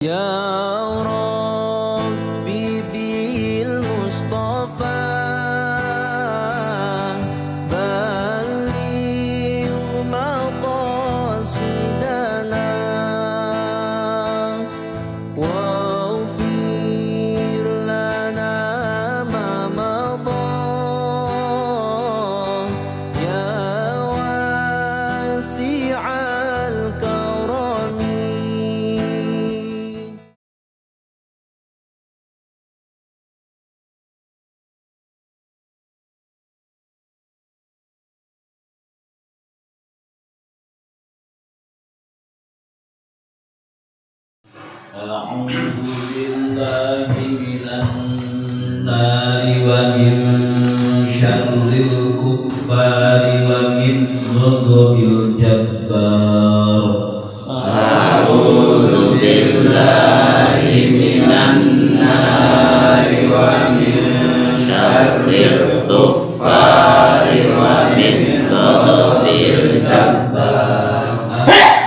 Ya Rabbi bil Mustafa balligh maqasidana waghfir lana ma madha ya wasi'al karami. A'udzu billahi minan nari wa min syarril kuffari wa min ghadabil jabbar. A'udzu billahi minan nari wa min syarril kuffari wa min ghadabil jabbar.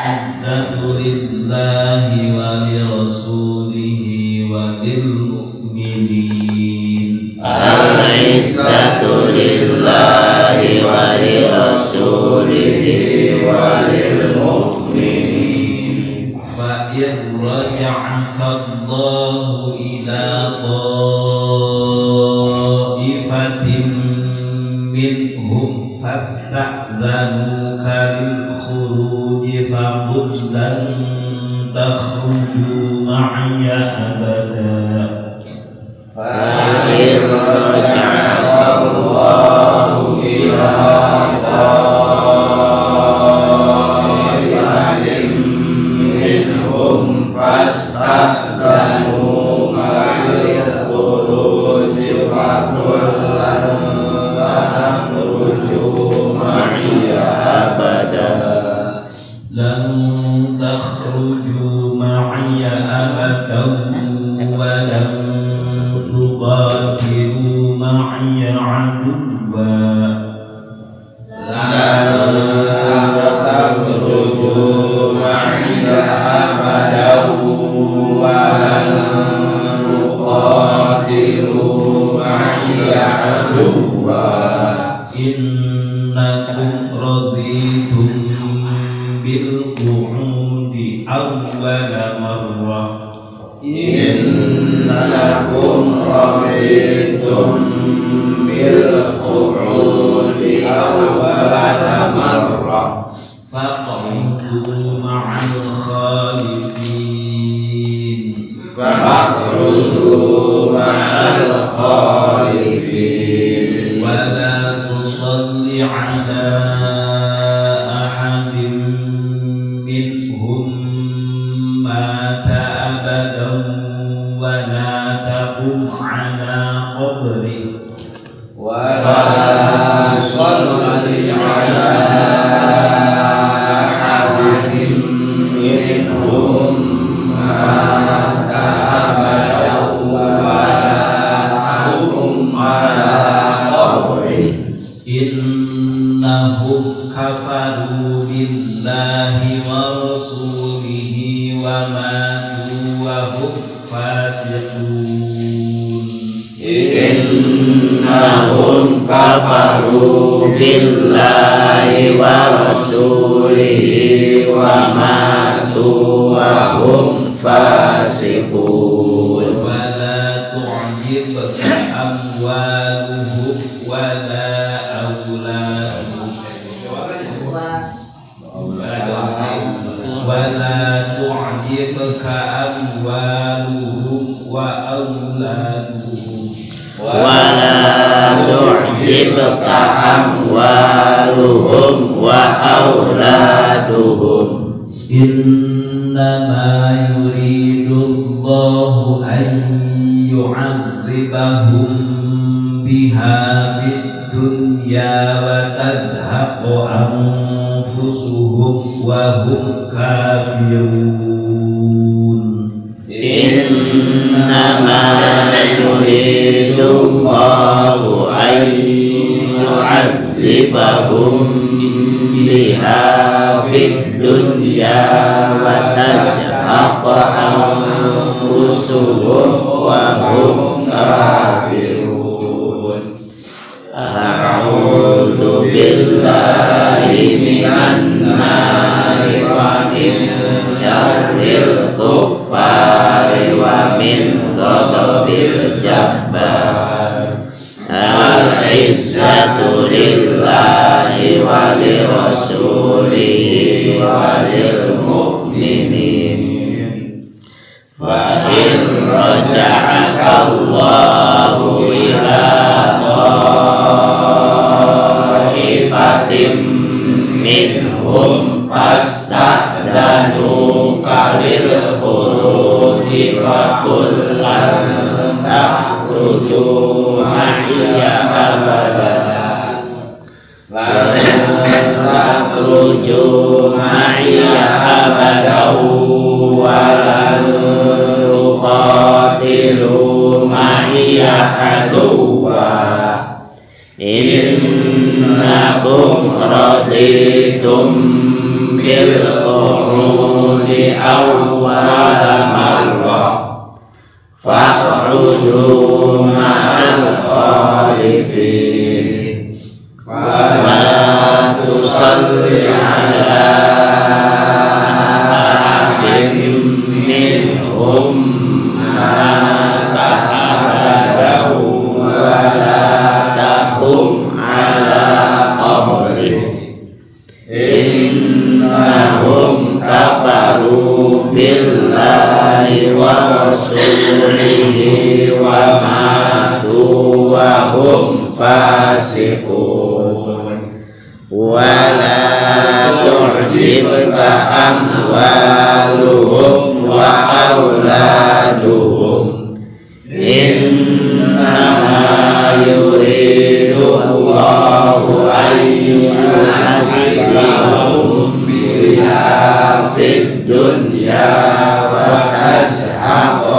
Izzatu lillahi wa lirasulihi wa lilmu'minin. Al-izzatu lillahi wa lirasulihi wa lilmu'minin. Fa in raja'aka Allahu ila ta'ifatin minhum fasta'dhanuka lil khuruji faqul lan takhruju ma'iya abada. Fa in raja'aka Allahu ila ta'ifatin minhum fasta'dhanuka lil khuruji faqul lan takhruju ma'iya abada. Lan takhruju ma'iya abadan wa lan tuqatilu ma'iya aduwwa. Lan takhruju ma'iya abadan wa lan tuqatilu ma'iya aduwwa. Innakum raditum bil qu'udi awwala marrah. Innakum raditum bil qu'udi awwala marrah faq'udu ma'al khalifin. Faq'udu ma'al khalifin. Wa la tusalli 'ala ahadin minhum mata abadan wa la taqum 'ala qabri. Wa la tusalli 'ala ahadin minhum mata abadan wa la taqum 'ala qabri. Innahum kafaru billahi wa rasulihi wa matu wa hum fasiqun. Innahum kafaru billahi wa rasulihi wa matu wa hum fasiqun. Wa la tu'jibka amwaluhum wa la auladuhum wa la tu'jibka amwaluhum wa auladuhum wa la tu'jibka amwaluhum wa auladuhum. Innama yuridullahu an yu'adzibahum biha fid dunya wa tazhaqu anfusuhum wa hum kafirun. Innama yuridullahu an yu'adzibahum biha fid dunya wa tazhaqa anfusuhum wa hum kafirun. A'udzu billahi minan nari wa min syarril kuffari wa min ghadabil jabbar. Al-izzatu lillahi wa li rasulihi wa lil mu'minin. Fa in raja'aka Allahu ila ta'ifatin minhum fasta'danuka lil khuruji faqul lan takhruju ma'iya abadan lan takhruju ma'iya abadan wa lan tuqatilu ma'iya aduwa innakum raditum bil quruni awwala marrah fa'udu ma'al khalifin wa la tusalli ala ahadin minhum mata abadan wa la taqum ala qabrih innahum kafaru billahi wa rasulihi wa matu wa hum fasiqun. Wa la tu'jibka amwaluhum wa auladuhum innama yuridu Allahu an yu'adzibahum biha fid dunya wa tazhaqa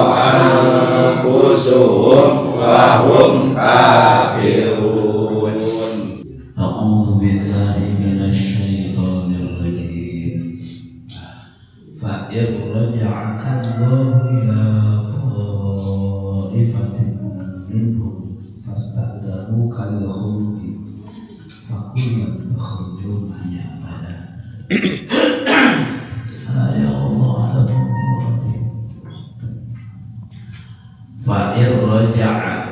anfusuhum wa hum kafirun. A'udzu billahi minasy syaithanir rajim. Fa yarja'aka Allahu ila ta'ifatin minhum fasta'zanuka lil khuruji faqul lan takhruju ma'iya abadan. Ya Allah, fa yarja'aka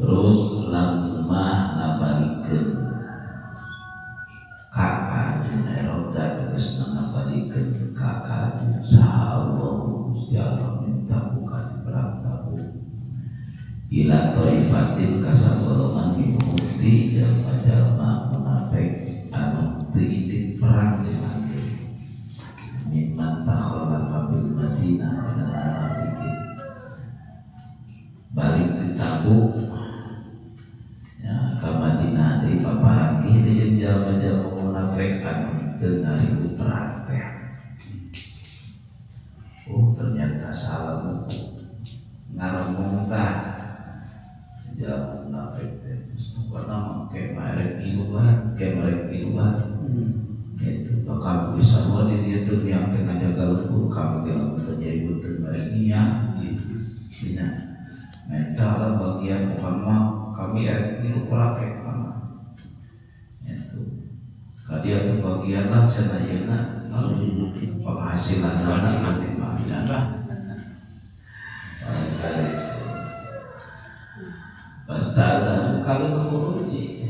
terus lamah nabalikeun kakak jeung eroda tegasna nabalikeun kakak insyaallah Gusti Allah minta buka perang Tabuk ila taifatin kasagolongan mimpi jalma-jalma munafik anu teu idit perang jeung mimman takhalafa bil Madinah minal munafiqin balik ke Tabuk ka Madinah deui paparangki deui jalma-jalma munafik anu teu ngaribu perang teh. Oh ternyata salah buku ngaramung tah jalma munafik teh pernah make merek iluan itu bakal bisa buat dia tuh yang tengah jaga lumpur kamu bilang terjadi betul merek gitu tidak mental bagian Muhammad kami ini praktek sama itu kadia tuh bagian lah senayana penghasilan anak nanti maaf pastazan kalau kemuruji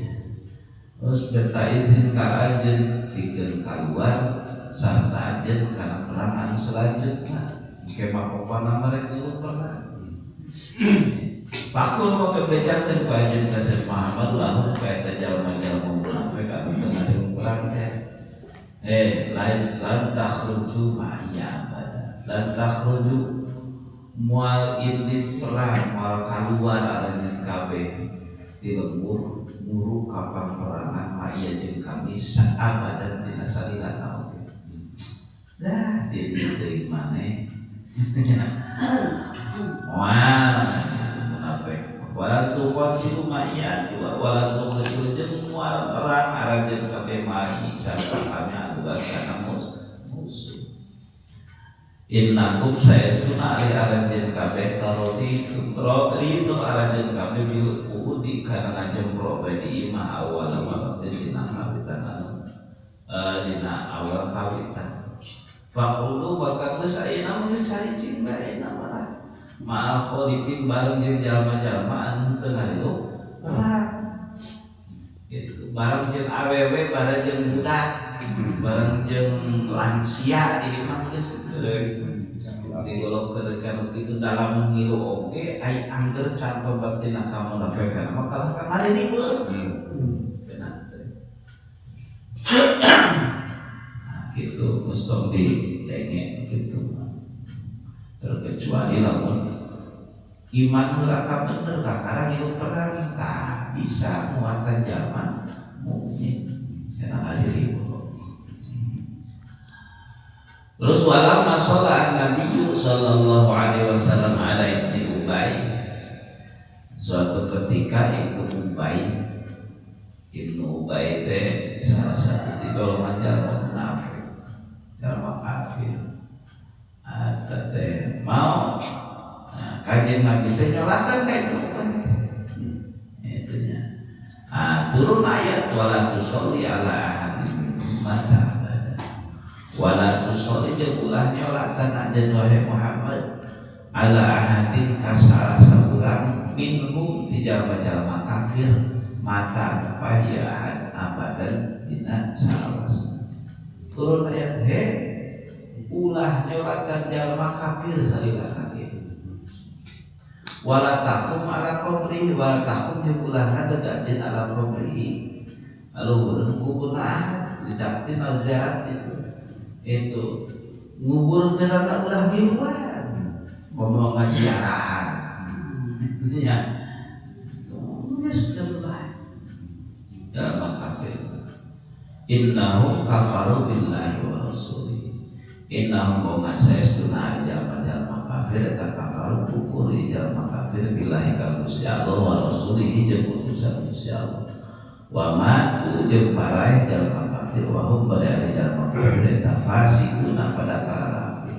terus minta izin ka ajen dikeun kaluar sarta ajen kana perang anu selanjutnya kemah popana marek ieu perang pakul mau kebejakeun ka ajen ka Syekh Muhammad lahu ka eta jalma-jalma munafik anu teu ngariung perang teh lain lan takhruju ma'iya abadan lan takhruju mual indit perang mual kaluar aranjeun kabeh ti lembur muru kapan perangan ma'iya jeung kami saabadan dina salila taun dah di teu maneh wah munafik wala tuqatilu ma'iya wala tuqatilu jeung mual perang aranjeun kabeh ma'i sarta kami Innakum saestuna ari aranjeun kabeh taroditu itu aranjeun kabeh bil udi kana ngajempro badi ima awal waqtin dina kawitan dina awal kawitan faqulu bakal geus ayeuna mah geus cari cinta ayeuna mah ma'al khalifin bareng jeung jalma-jalma anu teu ngarilu perang gitu bareng jeung awewe bareng jeung budak bareng jeung lansia ieu mah geus digolongkeun kana kitu dalam ngilu oge ai angger canto batina kamu nafekan maka kamari ribet benar gitu mustong di denge gitu terkecuali lamun iman heula bener kakarang hidup perang tak bisa muatan zaman mukmin cenah hadiri. Terus walamma sholat Nabi sallallahu alaihi wasallam ala Ibnu Ubay. Suatu ketika Ibnu Ubay teh salah satu di golongan jalma munafik, jalma kafir. Eta teh mau kajian Nabi teh nyolatan ka Ibnu Ubay. Itu nya. Turun ayat wala tusolli ala ahadin mata wala tusolli jeung ulah nyolatan anjeun wahai Muhammad ala ahadin ka salah saurang minhum ti jalma-jalma kafir mata pahya ahad abadan dina salawas. Turun ayat ulah nyolatan jalma kafir salila kafir wala takum ala qabri wala takum jeung ulah hadeukeun ala qabri aluhurun kuburna ahad didaktin al ziarat itu ngubur kerana ulah di luar ngomong ngaji arahan ya sudah mulai dalam kafir innahum kafaru billahi wa rasulih innahum qauman saestuna jalma-jalma kafir eta kafaru kufuri jalma kafir billahi ka Gusti Allah wa rasulih jeung Gusti Allah wa ma jeung paraeh jalma kafir wa hum bari jalma kafir eta fasikuna pada kalafi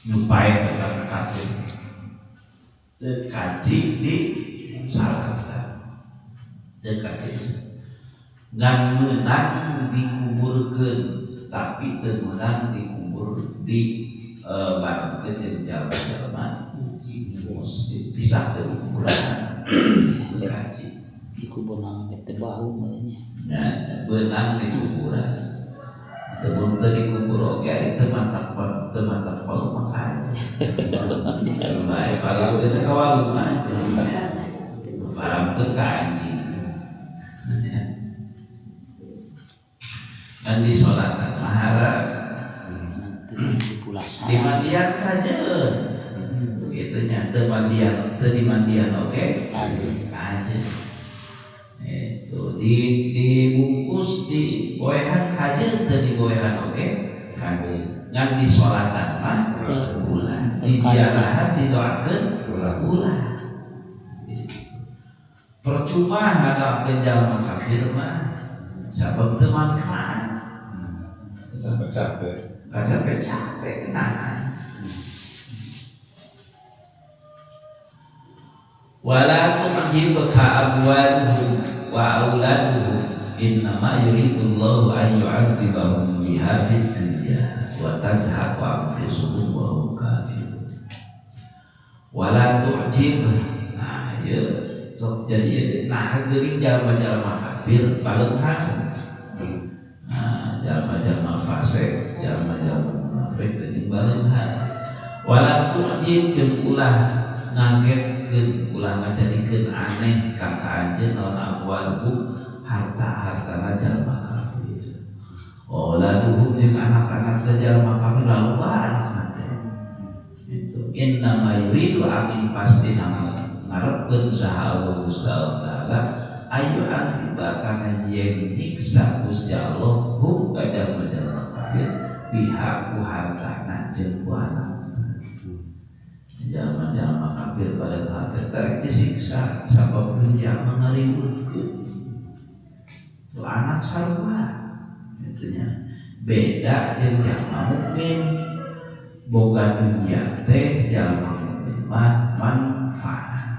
nyupai jalma kafir teu kaji di salatan teu kaji ngan meunang dikuburkeun tapi teu meunang dikubur di barengkeun jeung jalma-jalma pisah teu kuburan kaji dikubur nama bete bahu malahnya ya benang di kuburan tebun teu dikubur oge ari teu mantap palu maka aja bae palu teh kawalu mah paramkeun ka anjing dan disolatan mahara di mandian kajeun gitu nya teu di mandian oge aja itu dibungkus di boehan kajeun teu di boehan oge kajeun ngan di sholatan mah ulah di ziarahan didoakeun ulah percuma hadakeun jalma kafir mah sabab teu manfaat capek nah wala tujibka abwaluhum wa auladuhum innama yuridullahu an yu'adzibahum biha fid dunya wa tazhaqu anfusuhum wa hum kafirun wala tujib nah ieu sok jadi nah geuring jalma-jalma kafir paleunghan nah jalma-jalma fasik jalma-jalma munafik teh baleunghan wala tujib jeung ulah ngagetkeun ulah ngajadikeun aneh ka anjeun naon amwalku harta-hartana jalma kafir. Oladuhum jeung anak-anak jalma kafir loba anak teh. Itu innama yuridu amin pasti ngarepkeun saha Allah Gusti Taala ayu aziba kana yen nyiksa Gusti Allah hum ka jalma-jalma kafir biha ku hartana jeung ku anak. Jalma-jalma kafir pada hati terek disiksa sabab dunia mengaributkeun tu anak sarua itunya beda jeung jalma mukmin. Boga dunia teh jalma mukmin mah manfaat,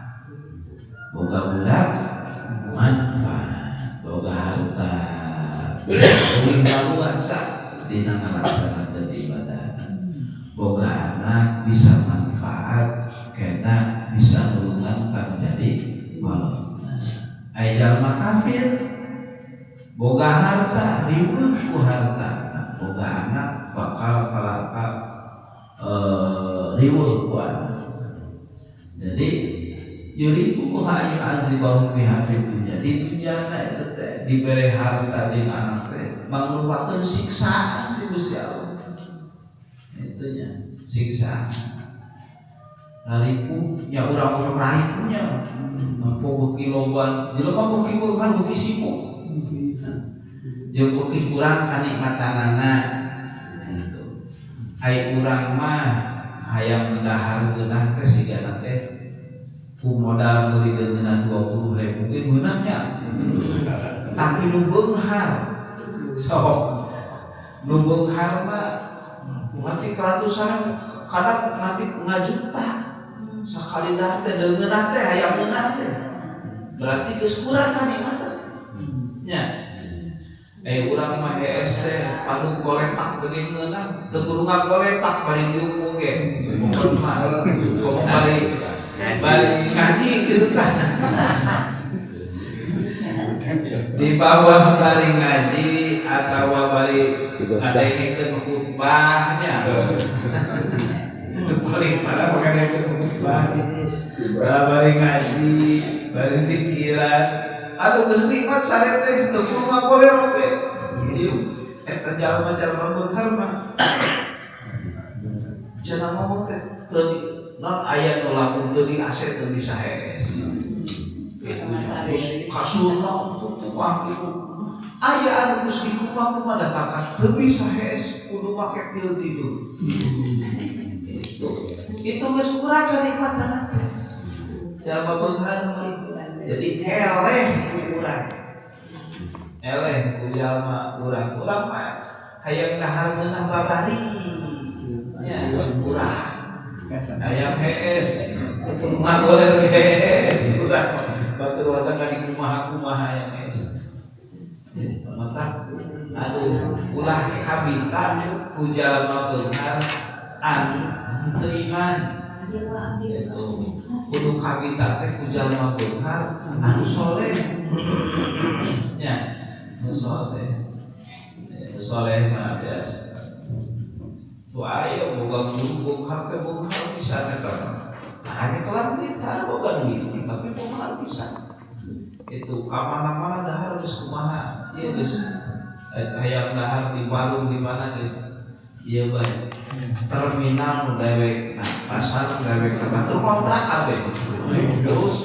boga budak manfaat, boga harta uling luasa dina ngalaksanakeun ibadah, boga anak bisa manfaat kena bisa nulungan ka menjadi waliyna. Aya jalma kafir boga harta riweuh ku harta, boga anak bakal kalaka riweuh ku anak. Jadi yuriku muha yu'azibahum biha fid dunya, di dunya eta teh dibere harta jeung anak teh mangrupakeun siksaan ti Gusti Allah. Itu nya siksaan. Rariku nya urang-urang rarikunya mampu beuki loban, jelema beuki bukan beuki sibuk. Jeung beuki kurang kanikmatanana. Gitu. Ai urang mah hayang dahar geunah teh sigana teh ku modal meuli deungeunna 20.000 ge geunah nya. Tapi nu beunghar sok nu beunghar mah mati keratusan kadang mati ngajuta sakali dah teh deungeunna teh hayang geunah teh berarti geus kurang kanikmatan nya. Urang mah hees teh anu golepak teuing meunang teu kudu ngagolepak bari diupu ge mun mah bari ngaji kitu kan di bawah bari ngaji atawa bari ngadengekeun khutbahnya paling parah ngadengekeun khutbah bari ngaji bari pikiran aduh geus nikmat sare teh teu kudu ngagolero teh eta jalma-jalma beunghar mah cenah ngomong teh teu non aya nu lamun teu di aset teu bisa hees kasurna tukang kitu aya anu geus dikumpang kumaha datakan teu bisa hees kudu make pil tidur itu geus kurang kanikmatan teh jalma beunghar jadi eleh kurang eleh ku jalma urang mah hayang dahar geunah babari nya kurang hayang hees ngagoler hees kurang batur wadah ka di kumaha-kumaha hayang hees mata aduh ulah kabita ku jalma beunghar anu teu iman itu kudu kabita teh ku jalma beunghar anu soleh nya soleh mah biasa tu ayo boga guru boga teh boga bisa eta hanya kelar kita boga duit tapi boga bisa itu ka mana-mana dahar geus kumaha ieu geus hayang dahar di warung di mana geus ieu bae terminal nu dewek nah pasar dewek terbatur kontrak kabeh terus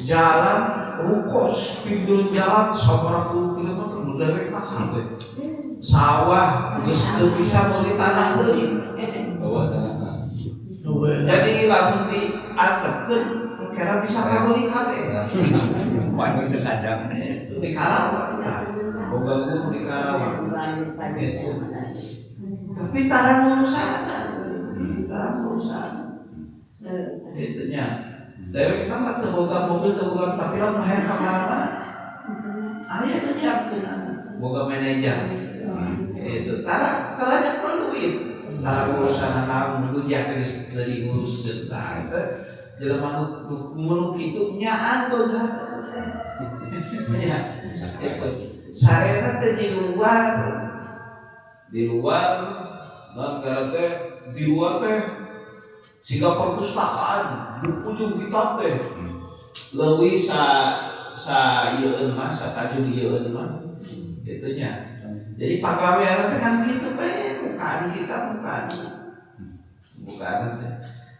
jalan rukos pinggir jalan 100 km nu dewek kabeh sawah geus teu bisa meuli tanah deui jadi lamun diantepkeun kira bisa kameuli kabeh waduh teu kajang di Karawang boga guru di Karawang gitu. Tapi tarang urusan itu nya dewek kenapa teu boga mobil teu boga tapi lamun hayang ka mana-mana aya teu nyiapkeun boga manajer itu taranya kalau duit tarang urusan naon nu dia geus dari ngurus deui eta jelema nu kitu nyaan boga ya sarena teh di luar dan karena di luar teh siga perpustakaan ujung kitab teh leuwih sa ieu mah sa tajud ieu mah kitu nya. Jadi pagawean teh kan kitu bae bukaan kita bukaan teh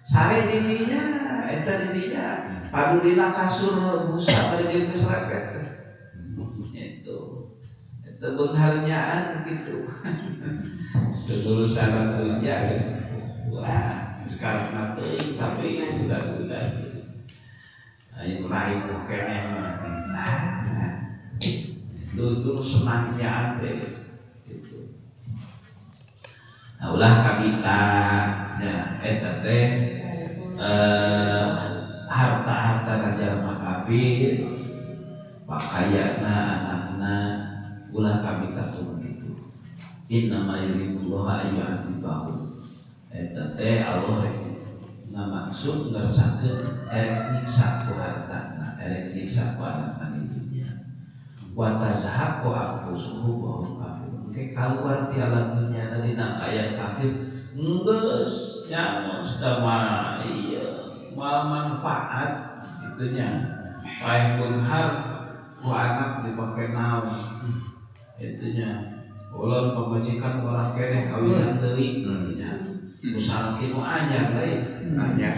sare dirinya eta dirinya padu dina kasur busa bari jeung geus lepet teh itu beungharnyaan kitu sedulusan dunya wah sekarang nanti tapi budak-budak ayo raih keneh nah itu senangnya ade gitu Nah, ulah kabita ya eta teh harta-harta jalma kafir pakaiana anakna ulah kabita kudu kitu. Innama yuridullahu ayyu'adzibahum. Eta teh Allah ngamaksud ngersakeun erek nyiksa ku hartana, erek nyiksa ku anakna di dunia. Wa tazhaqu anfusuhum wa hum kafirun. Ke kaluar ti alam dunia dina kaya kafir geus nyamun sudah mah ieu moal manfaat itunya. Paeh beunghar ku anak dipake naon itunya. Ulun pamajikan orang keneh kawinan deui nya. Usaha kieu anyar deui. Nanya